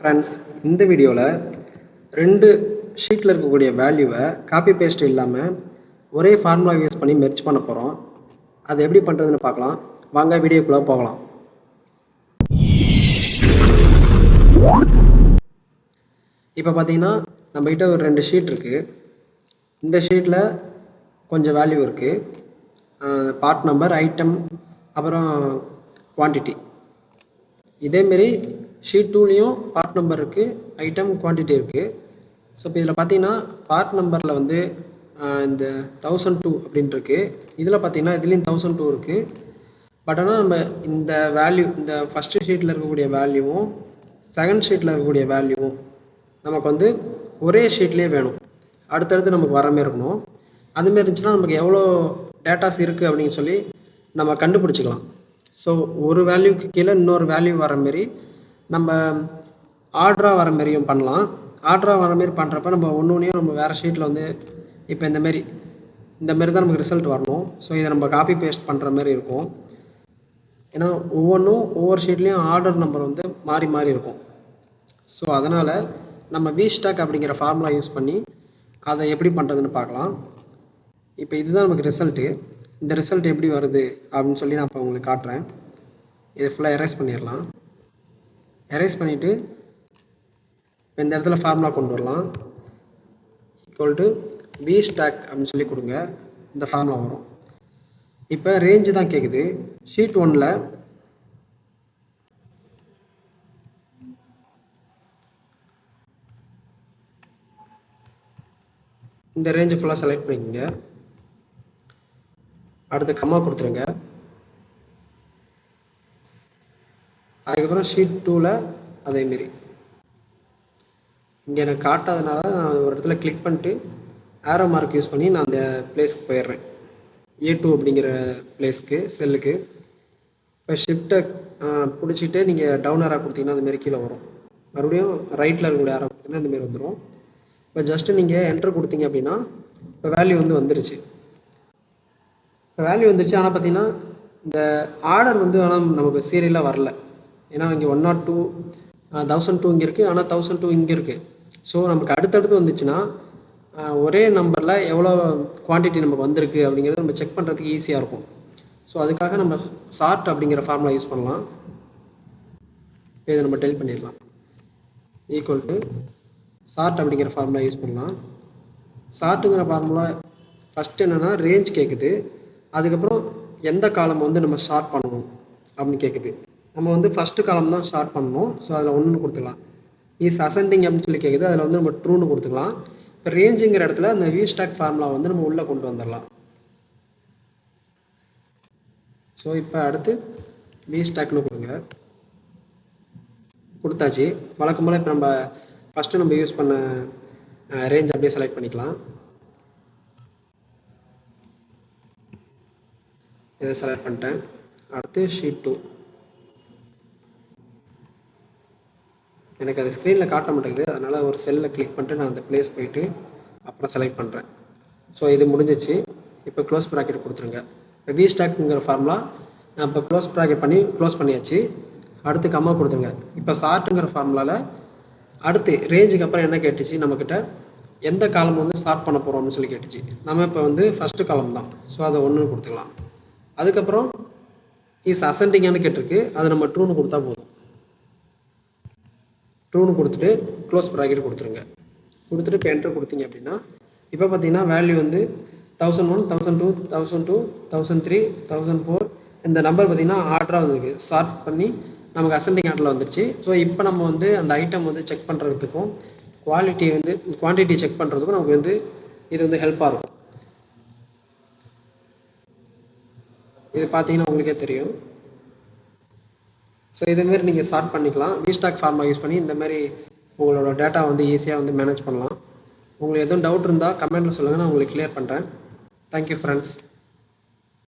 Friends, இந்த வீடியோவில் 2 ஷீட்டில் இருக்கக்கூடிய வேல்யூவை காப்பி பேஸ்ட் இல்லாமல் ஒரே ஃபார்முலா யூஸ் பண்ணி மெர்ஜ் பண்ண போகிறோம். அது எப்படி பண்ணுறதுன்னு பார்க்கலாம். வாங்க வீடியோக்குள்ளே போகலாம். இப்போ பார்த்தீங்கன்னா நம்மகிட்ட ஒரு 2 ஷீட் இருக்குது. இந்த ஷீட்டில் கொஞ்சம் வேல்யூ இருக்குது. பார்ட் நம்பர், ஐட்டம், அப்புறம் குவான்டிட்டி. இதேமாரி ஷீட் 2லேயும் பார்ட் நம்பர் இருக்குது, ஐட்டம், குவான்டிட்டி இருக்குது. ஸோ இப்போ இதில் பார்த்தீங்கன்னா பார்ட் நம்பரில் வந்து இந்த 1002 அப்படின்ட்டு இருக்குது. இதில் பார்த்தீங்கன்னா இதுலேயும் 1002 இருக்குது. பட் ஆனால் நம்ம இந்த வேல்யூ, இந்த ஃபஸ்ட்டு ஷீட்டில் இருக்கக்கூடிய வேல்யூவும் செகண்ட் ஷீட்டில் இருக்கக்கூடிய வேல்யூவும் நமக்கு வந்து ஒரே ஷீட்லேயே வேணும். அடுத்தடுத்து நமக்கு வர மாதிரி இருக்கணும். அதுமாரி இருந்துச்சுன்னா நமக்கு எவ்வளோ டேட்டாஸ் இருக்குது அப்படின்னு சொல்லி நம்ம கண்டுபிடிச்சிக்கலாம். ஸோ ஒரு வேல்யூக்கு கீழே இன்னொரு வேல்யூ வர மாரி நம்ம ஆர்டராக வர மாரியும் பண்ணலாம். ஆர்டராக வர மாரி பண்ணுறப்ப நம்ம ஒன்றையும் நம்ம வேறு ஷீட்டில் வந்து இப்போ இந்தமாரி தான் நமக்கு ரிசல்ட் வரணும். ஸோ இதை நம்ம காப்பி பேஸ்ட் பண்ணுற மாதிரி இருக்கும். ஏன்னா ஒவ்வொரு ஷீட்லேயும் ஆர்டர் நம்பர் வந்து மாறி மாறி இருக்கும். ஸோ அதனால் நம்ம VStack அப்படிங்கிற ஃபார்முலா யூஸ் பண்ணி அதை எப்படி பண்ணுறதுன்னு பார்க்கலாம். இப்போ இதுதான் நமக்கு ரிசல்ட்டு. இந்த ரிசல்ட் எப்படி வருது அப்படின்னு சொல்லி நான் இப்போ உங்களுக்கு காட்டுறேன். இதை ஃபுல்லாக எரேஸ் பண்ணிடலாம். எரேஸ் பண்ணிவிட்டு இந்த இடத்துல ஃபார்முலா கொண்டு வரலாம். ஈக்குவல் டு VStack அப்படின்னு சொல்லி கொடுங்க. இந்த ஃபார்முலா வரும். இப்போ ரேஞ்சு தான் கேட்குது. ஷீட் 1ல் இந்த ரேஞ்சு ஃபுல்லாக செலக்ட் பண்ணிக்கோங்க. அடுத்து கம்மா கொடுத்துருங்க. அதுக்கப்புறம் ஷீட் 2ல் அதேமாரி இங்கே எனக்கு காட்டாதனால நான் ஒரு இடத்துல கிளிக் பண்ணிட்டு ஆரோ மார்க் யூஸ் பண்ணி நான் அந்த பிளேஸ்க்கு போயிடுறேன். A2 அப்படிங்கிற பிளேஸ்க்கு, செல்லுக்கு. இப்போ ஷிஃப்ட்டை பிடிச்சிட்டு நீங்கள் டவுன் ஆரோ கொடுத்தீங்கன்னா அதுமாரி கீழே வரும். மறுபடியும் ரைட்டில் இருக்கக்கூடிய ஆரோ கொடுத்தீங்கன்னா இந்தமாரி வந்துடும். இப்போ ஜஸ்ட்டு நீங்கள் என்ட்ரு கொடுத்தீங்க அப்படின்னா இப்போ வேல்யூ வந்து வந்துருச்சு. இப்போ வேல்யூ வந்துருச்சு. ஆனால் பார்த்தீங்கன்னா இந்த ஆர்டர் வந்து ஆனால் நமக்கு சீரியலாக வரல. ஏன்னா இங்கே 102 1002 இங்கே இருக்குது, ஆனால் 1002 இங்கே இருக்குது. ஸோ நமக்கு அடுத்தடுத்து வந்துச்சுன்னா ஒரே நம்பரில் எவ்வளோ குவான்டிட்டி நமக்கு வந்திருக்கு அப்படிங்கிறத நம்ம செக் பண்ணுறதுக்கு ஈஸியாக இருக்கும். ஸோ அதுக்காக நம்ம சார்ட் அப்படிங்கிற ஃபார்முலா யூஸ் பண்ணலாம். இதை நம்ம டெல் பண்ணிடலாம். ஈக்குவல் டு சார்ட் அப்படிங்கிற ஃபார்முலா யூஸ் பண்ணலாம். சார்ட்டுங்கிற ஃபார்முலா ஃபஸ்ட்டு என்னென்னா ரேஞ்ச் கேட்குது. அதுக்கப்புறம் எந்த காலம் வந்து நம்ம ஷார்ட் பண்ணணும் அப்படின்னு கேட்குது. நம்ம வந்து ஃபஸ்ட்டு காலம் தான் ஷார்ட் பண்ணணும். ஸோ அதில் 1 கொடுத்துக்கலாம். இஸ் அசெண்டிங் அப்படின்னு சொல்லி கேட்குது. அதில் வந்து நம்ம ட்ரூன்னு கொடுத்துக்கலாம். இப்போ ரேஞ்சுங்கிற இடத்துல அந்த VStack ஃபார்முலா வந்து நம்ம உள்ளே கொண்டு வந்துடலாம். ஸோ இப்போ அடுத்து VStackனு கொடுங்க. கொடுத்தாச்சு. வழக்கம் போல் இப்போ நம்ம ஃபஸ்ட்டு நம்ம யூஸ் பண்ண ரேஞ்ச் அப்படியே செலக்ட் பண்ணிக்கலாம். இதை செலக்ட் பண்ணிட்டேன். அடுத்து ஷீட் 2. எனக்கு அது ஸ்க்ரீனில் காட்ட மாட்டேங்குது. அதனால் ஒரு செல்லில் கிளிக் பண்ணிட்டு நான் அந்த பிளேஸ் போயிட்டு அப்புறம் செலக்ட் பண்ணுறேன். ஸோ இது முடிஞ்சிச்சு. இப்போ க்ளோஸ் ப்ராக்கெட் கொடுத்துருங்க. இப்போ VStackங்கிற ஃபார்முலா நான் இப்போ க்ளோஸ் ப்ராக்கெட் பண்ணி க்ளோஸ் பண்ணியாச்சு. அடுத்து கம்மா கொடுத்துருங்க. இப்போ சார்ட்டுங்கிற ஃபார்முலாவில் அடுத்து ரேஞ்சுக்கு அப்புறம் என்ன கேட்டுச்சு, நம்மக்கிட்ட எந்த காலம் வந்து ஸ்டார்ட் பண்ண போகிறோம் அப்படின்னு சொல்லி கேட்டுச்சு. நம்ம இப்போ வந்து ஃபஸ்ட்டு காலம் தான். ஸோ அதை 1 கொடுத்துக்கலாம். அதுக்கப்புறம் இஸ் அசெண்டிங்கானு கேட்டிருக்கு. அது நம்ம ட்ரூன்னு கொடுத்தா போதும். ட்ரூன்னு கொடுத்துட்டு க்ளோஸ் ப்ராக்கெட் கொடுத்துருங்க. கொடுத்துட்டு இப்போ என்ட்ரு கொடுத்தீங்க அப்படின்னா இப்போ பார்த்தீங்கன்னா வேல்யூ வந்து 1001, 1002, 1002, 1003, 1004 இந்த நம்பர் பார்த்திங்கன்னா ஆர்டராக வந்துருக்கு. ஷார்ட் பண்ணி நமக்கு அசெண்டிங் ஆர்டரில் வந்துருச்சு. ஸோ இப்போ நம்ம வந்து அந்த ஐட்டம் வந்து செக் பண்ணுறதுக்கும் குவான்டிட்டி செக் பண்ணுறதுக்கும் நமக்கு வந்து இது வந்து ஹெல்ப்பாக இருக்கும். இது பார்த்தீங்கன்னா உங்களுக்கே தெரியும். ஸோ இதேமாரி நீங்கள் ஸ்டார்ட் பண்ணிக்கலாம். VStack ஃபார்முலா யூஸ் பண்ணி இந்தமாரி உங்களோட டேட்டா வந்து ஈஸியாக வந்து மேனேஜ் பண்ணலாம். உங்களுக்கு எதுவும் டவுட் இருந்தால் கமெண்ட்டில் சொல்லுங்கள், நான் உங்களுக்கு கிளியர் பண்ணுறேன். Thank you friends.